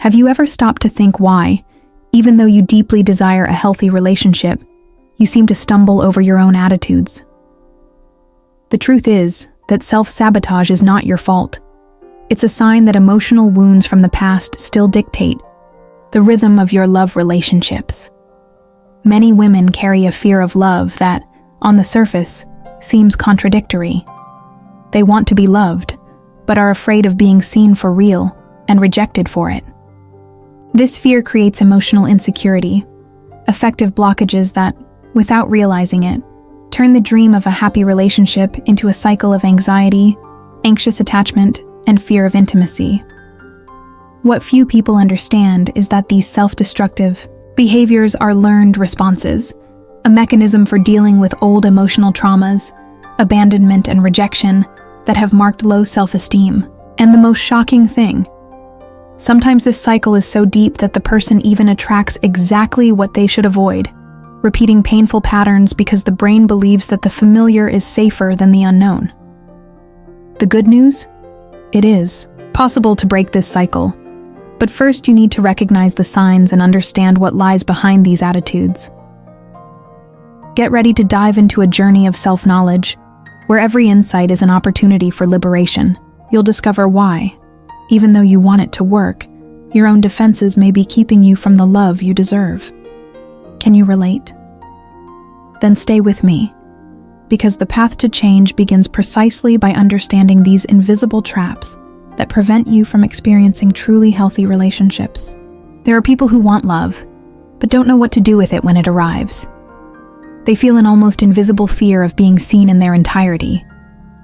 Have you ever stopped to think why, even though you deeply desire a healthy relationship, you seem to stumble over your own attitudes? The truth is that self-sabotage is not your fault. It's a sign that emotional wounds from the past still dictate the rhythm of your love relationships. Many women carry a fear of love that, on the surface, seems contradictory. They want to be loved, but are afraid of being seen for real and rejected for it. This fear creates emotional insecurity, affective blockages that, without realizing it, turn the dream of a happy relationship into a cycle of anxiety, anxious attachment, and fear of intimacy. What few people understand is that these self-destructive behaviors are learned responses, a mechanism for dealing with old emotional traumas, abandonment and rejection that have marked low self-esteem. And the most shocking thing, sometimes this cycle is so deep that the person even attracts exactly what they should avoid, repeating painful patterns because the brain believes that the familiar is safer than the unknown. The good news? It is possible to break this cycle. But first you need to recognize the signs and understand what lies behind these attitudes. Get ready to dive into a journey of self-knowledge, where every insight is an opportunity for liberation. You'll discover why, even though you want it to work, your own defenses may be keeping you from the love you deserve. Can you relate? Then stay with me, because the path to change begins precisely by understanding these invisible traps that prevent you from experiencing truly healthy relationships. There are people who want love, but don't know what to do with it when it arrives. They feel an almost invisible fear of being seen in their entirety,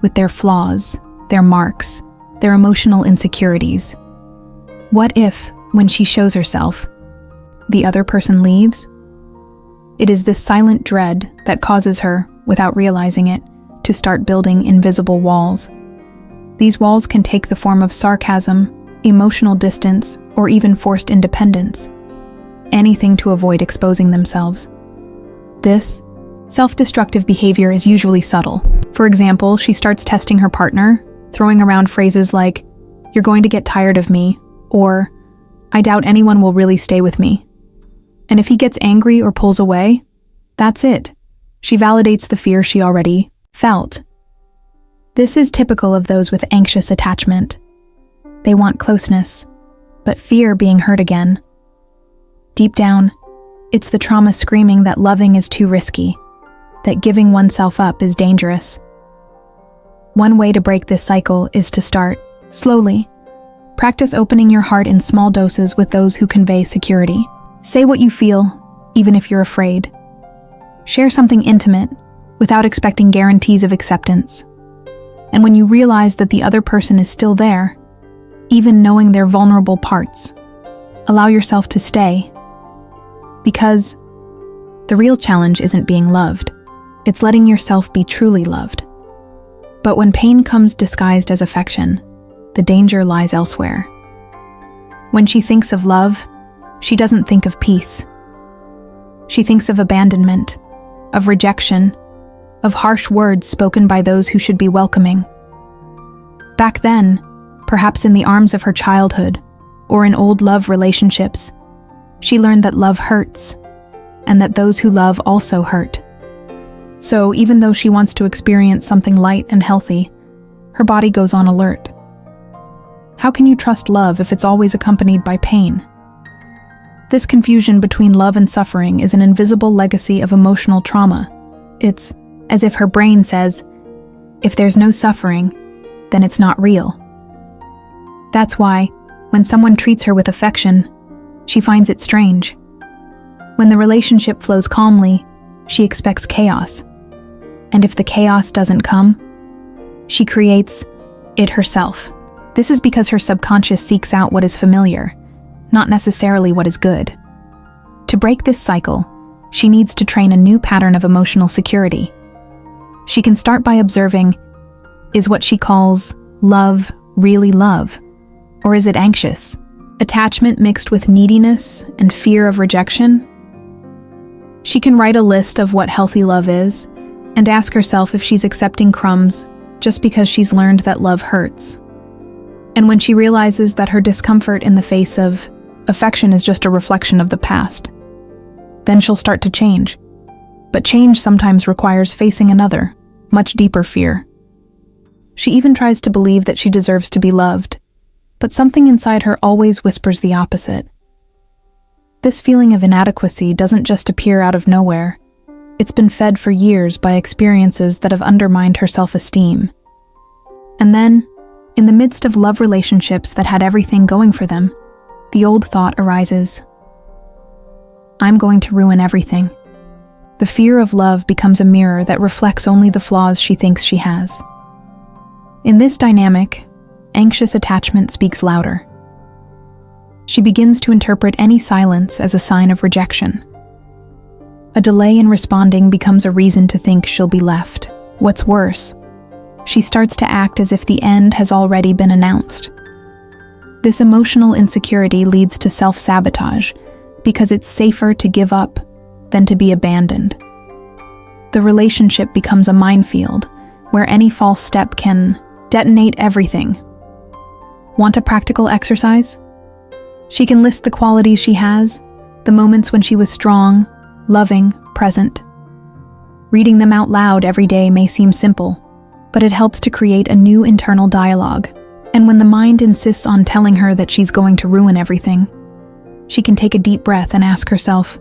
with their flaws, their marks, their emotional insecurities. What if, when she shows herself, the other person leaves? It is this silent dread that causes her, without realizing it, to start building invisible walls. These walls can take the form of sarcasm, emotional distance, or even forced independence. Anything to avoid exposing themselves. This self-destructive behavior is usually subtle. For example, she starts testing her partner, throwing around phrases like, "You're going to get tired of me," or, "I doubt anyone will really stay with me." And if he gets angry or pulls away, that's it. She validates the fear she already felt. This is typical of those with anxious attachment. They want closeness, but fear being hurt again. Deep down, it's the trauma screaming that loving is too risky, that giving oneself up is dangerous. One way to break this cycle is to start slowly. Practice opening your heart in small doses with those who convey security. Say what you feel, even if you're afraid. Share something intimate without expecting guarantees of acceptance. And when you realize that the other person is still there, even knowing their vulnerable parts, allow yourself to stay. Because the real challenge isn't being loved, it's letting yourself be truly loved. But when pain comes disguised as affection, the danger lies elsewhere. When she thinks of love, she doesn't think of peace. She thinks of abandonment, of rejection, of harsh words spoken by those who should be welcoming. Back then, perhaps in the arms of her childhood, or in old love relationships, she learned that love hurts, and that those who love also hurt. So even though she wants to experience something light and healthy, her body goes on alert. How can you trust love if it's always accompanied by pain? This confusion between love and suffering is an invisible legacy of emotional trauma. It's as if her brain says, if there's no suffering, then it's not real. That's why, when someone treats her with affection, she finds it strange. When the relationship flows calmly, she expects chaos. And if the chaos doesn't come, she creates it herself. This is because her subconscious seeks out what is familiar, not necessarily what is good. To break this cycle, she needs to train a new pattern of emotional security. She can start by observing, is what she calls love really love? Or is it anxious? Attachment mixed with neediness and fear of rejection? She can write a list of what healthy love is and ask herself if she's accepting crumbs just because she's learned that love hurts. And when she realizes that her discomfort in the face of affection is just a reflection of the past. Then she'll start to change. But change sometimes requires facing another, much deeper fear. She even tries to believe that she deserves to be loved, but something inside her always whispers the opposite. This feeling of inadequacy doesn't just appear out of nowhere. It's been fed for years by experiences that have undermined her self-esteem. And then, in the midst of love relationships that had everything going for them, the old thought arises. I'm going to ruin everything. The fear of love becomes a mirror that reflects only the flaws she thinks she has. In this dynamic, anxious attachment speaks louder. She begins to interpret any silence as a sign of rejection. A delay in responding becomes a reason to think she'll be left. What's worse, she starts to act as if the end has already been announced. This emotional insecurity leads to self-sabotage because it's safer to give up than to be abandoned. The relationship becomes a minefield where any false step can detonate everything. Want a practical exercise? She can list the qualities she has, the moments when she was strong, loving, present. Reading them out loud every day may seem simple, but it helps to create a new internal dialogue. And when the mind insists on telling her that she's going to ruin everything, she can take a deep breath and ask herself,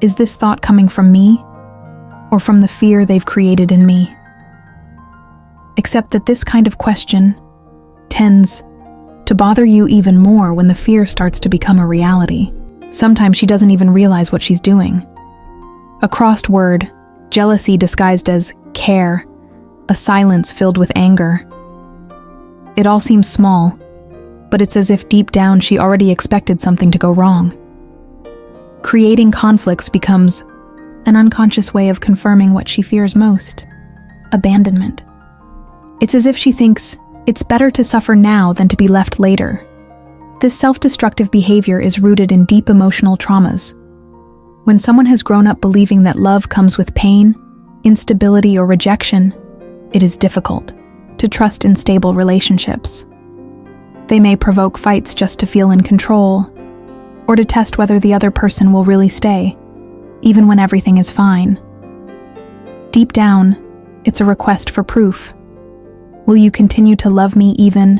is this thought coming from me or from the fear they've created in me? Except that this kind of question tends to bother you even more when the fear starts to become a reality. Sometimes she doesn't even realize what she's doing. A crossed word, jealousy disguised as care, a silence filled with anger. It all seems small, but it's as if deep down she already expected something to go wrong. Creating conflicts becomes an unconscious way of confirming what she fears most: abandonment. It's as if she thinks it's better to suffer now than to be left later. This self-destructive behavior is rooted in deep emotional traumas. When someone has grown up believing that love comes with pain, instability, or rejection, it is difficult to trust in stable relationships. They may provoke fights just to feel in control, or to test whether the other person will really stay, even when everything is fine. Deep down, it's a request for proof. Will you continue to love me even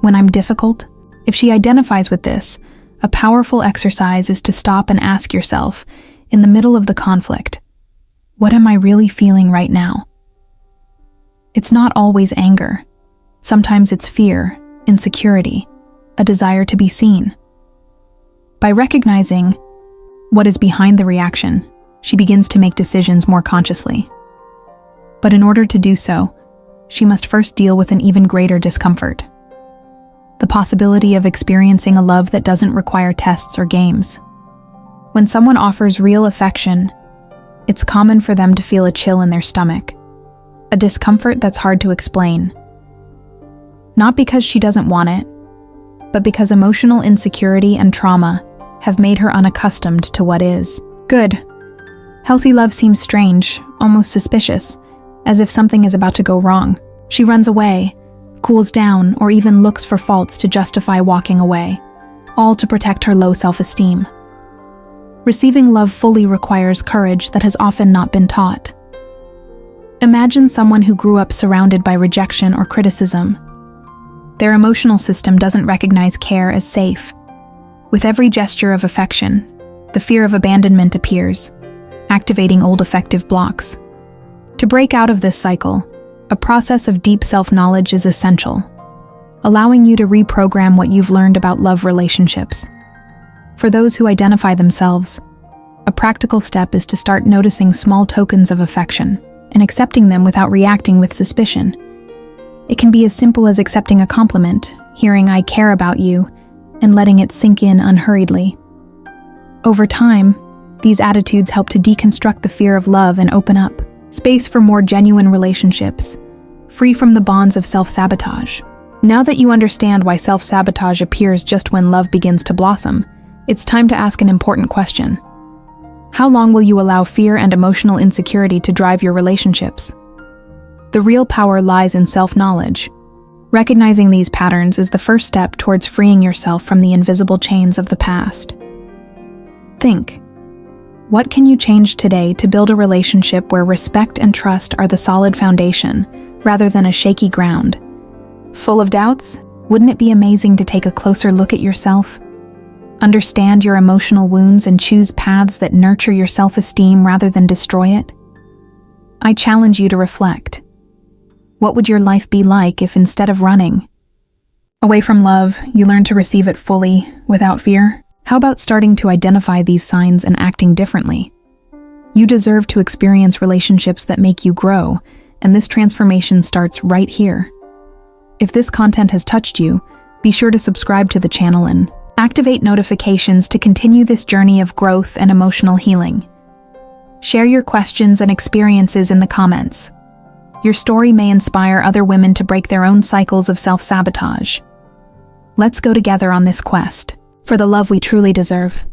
when I'm difficult? If she identifies with this, a powerful exercise is to stop and ask yourself, in the middle of the conflict, what am I really feeling right now? It's not always anger. Sometimes it's fear, insecurity, a desire to be seen. By recognizing what is behind the reaction, she begins to make decisions more consciously. But in order to do so, she must first deal with an even greater discomfort: the possibility of experiencing a love that doesn't require tests or games. When someone offers real affection, it's common for them to feel a chill in their stomach, a discomfort that's hard to explain. Not because she doesn't want it, but because emotional insecurity and trauma have made her unaccustomed to what is. Good. Healthy love seems strange, almost suspicious, as if something is about to go wrong. She runs away, cools down, or even looks for faults to justify walking away, all to protect her low self-esteem. Receiving love fully requires courage that has often not been taught. Imagine someone who grew up surrounded by rejection or criticism. Their emotional system doesn't recognize care as safe. With every gesture of affection, the fear of abandonment appears, activating old affective blocks. To break out of this cycle, a process of deep self-knowledge is essential, allowing you to reprogram what you've learned about love relationships. For those who identify themselves, a practical step is to start noticing small tokens of affection and accepting them without reacting with suspicion. It can be as simple as accepting a compliment, hearing "I care about you," and letting it sink in unhurriedly. Over time, these attitudes help to deconstruct the fear of love and open up space for more genuine relationships, free from the bonds of self-sabotage. Now that you understand why self-sabotage appears just when love begins to blossom, it's time to ask an important question. How long will you allow fear and emotional insecurity to drive your relationships? The real power lies in self-knowledge. Recognizing these patterns is the first step towards freeing yourself from the invisible chains of the past. Think, what can you change today to build a relationship where respect and trust are the solid foundation, rather than a shaky ground? Full of doubts? Wouldn't it be amazing to take a closer look at yourself? Understand your emotional wounds and choose paths that nurture your self-esteem rather than destroy it? I challenge you to reflect. What would your life be like if, instead of running away from love, you learned to receive it fully, without fear? How about starting to identify these signs and acting differently? You deserve to experience relationships that make you grow, and this transformation starts right here. If this content has touched you, be sure to subscribe to the channel and activate notifications to continue this journey of growth and emotional healing. Share your questions and experiences in the comments. Your story may inspire other women to break their own cycles of self-sabotage. Let's go together on this quest for the love we truly deserve.